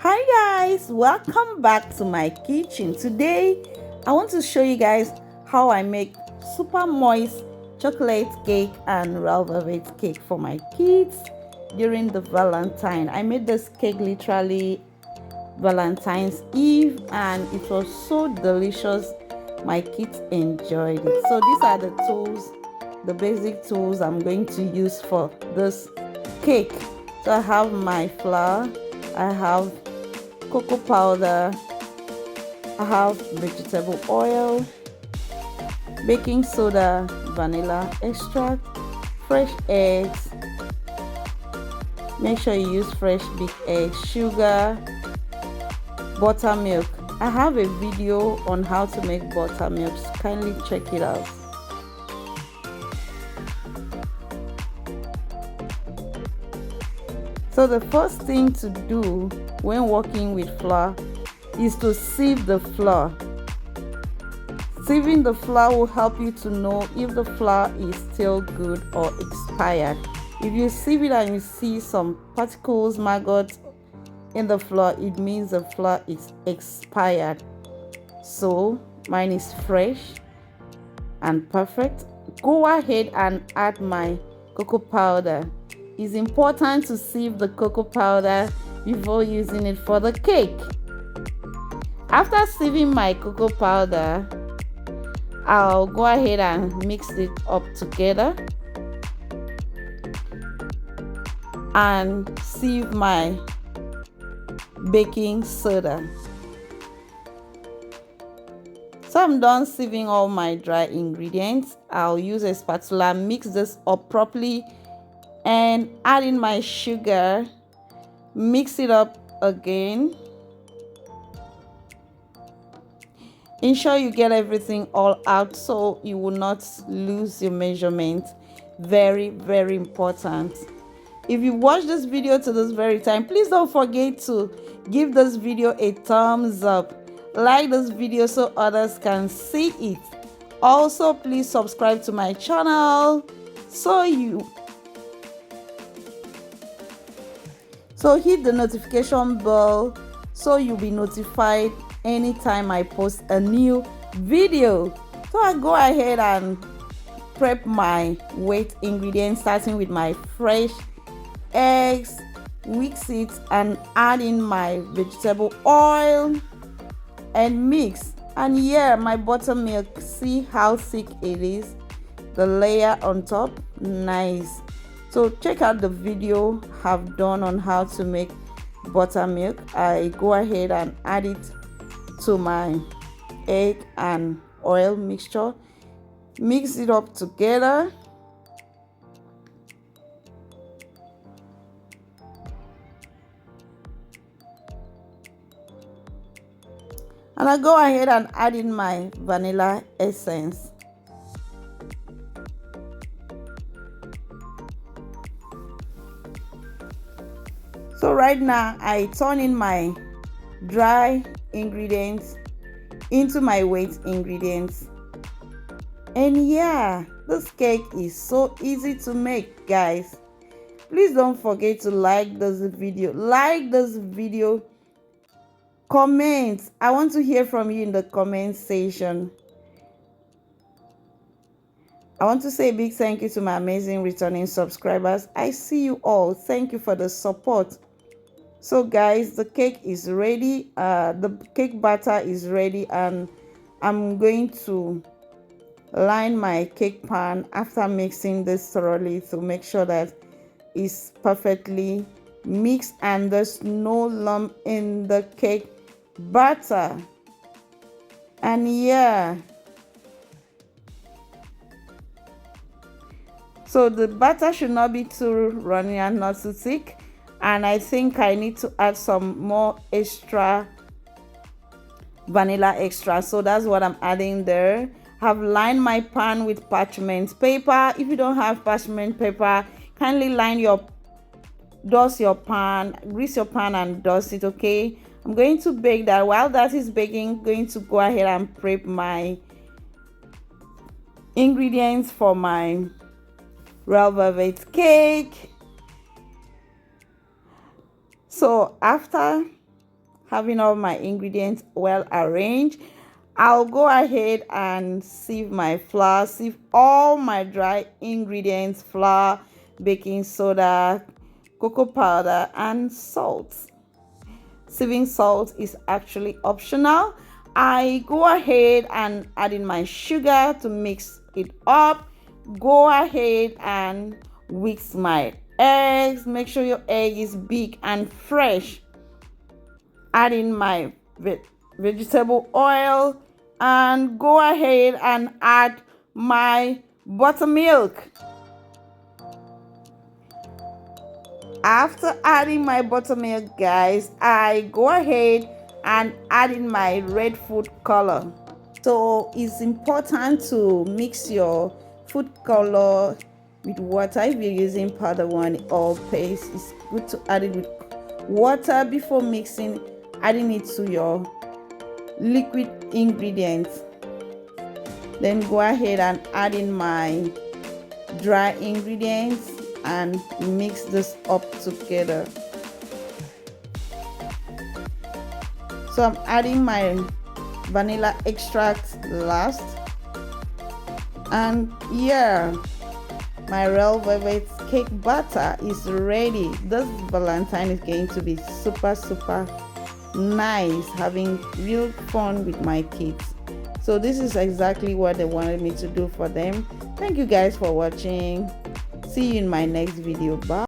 Hi guys, welcome back to my kitchen. Today I want to show you guys how I make super moist chocolate cake and red velvet cake for my kids during the Valentine. I made this cake literally Valentine's Eve and it was so delicious. My kids enjoyed it. So these are the tools, the basic tools I'm going to use for this cake. So I have my flour, I have cocoa powder, I have vegetable oil, baking soda, vanilla extract, fresh eggs. Make sure you use fresh big eggs, sugar, buttermilk. I have a video on how to make buttermilk. Kindly check it out. So the first thing to do when working with flour is to sieve the flour. Sieving the flour will help you to know if the flour is still good or expired. If you sieve it and you see some particles, maggots in the flour, it means the flour is expired. So mine is fresh and perfect. Go ahead and add my cocoa powder. It's important to sieve the cocoa powder before using it for the cake. After sieving my cocoa powder, I'll go ahead and mix it up together and sieve my baking soda. So I'm done sieving all my dry ingredients. I'll use a spatula, mix this up properly and add in my sugar, mix it up again. Ensure you get everything all out so you will not lose your measurement. Very, very important. If you watch this video to this very time, please don't forget to give this video a thumbs up. Like this video so others can see it. Also, please subscribe to my channel so hit the notification bell so you'll be notified anytime I post a new video. So I go ahead and prep my wet ingredients, starting with my fresh eggs, mix it and add in my vegetable oil and mix. And yeah, my buttermilk, see how thick it is, the layer on top, nice. So check out the video I've done on how to make buttermilk. I go ahead and add it to my egg and oil mixture, mix it up together. And I go ahead and add in my vanilla essence. So right now I turn in my dry ingredients into my wet ingredients. And yeah, this cake is so easy to make, guys. Please don't forget to like this video. Comment. I want to hear from you in the comment section. I want to say a big thank you to my amazing returning subscribers. I see you all. Thank you for the support. So guys, the cake is ready. The cake batter is ready and I'm going to line my cake pan after mixing this thoroughly to make sure that it's perfectly mixed and there's no lump in the cake batter. And yeah, so the batter should not be too runny and not too thick. And I think I need to add some more extra vanilla extra, so that's what I'm adding there. Have lined my pan with parchment paper. If you don't have parchment paper, kindly dust your pan, grease your pan and dust it. Okay, I'm going to bake that. While that is baking, I'm going to go ahead and prep my ingredients for my red velvet cake. So after having all my ingredients well arranged, I'll go ahead and sieve my flour, sieve all my dry ingredients, flour, baking soda, cocoa powder, and salt. Sieving salt is actually optional. I go ahead and add in my sugar to mix it up. Go ahead and whisk my eggs. Make sure your egg is big and fresh. Add in my vegetable oil and go ahead and add my buttermilk. After adding my buttermilk, guys, I go ahead and add in my red food color. So it's important to mix your food color with water. If you're using powder one or paste, it's good to add it with water before mixing, adding it to your liquid ingredients. Then go ahead and add in my dry ingredients and mix this up together. So I'm adding my vanilla extract last, and yeah, my real velvet cake batter is ready. This Valentine is going to be super nice, having real fun with my kids. So this is exactly what they wanted me to do for them. Thank you guys for watching. See you in my next video. Bye.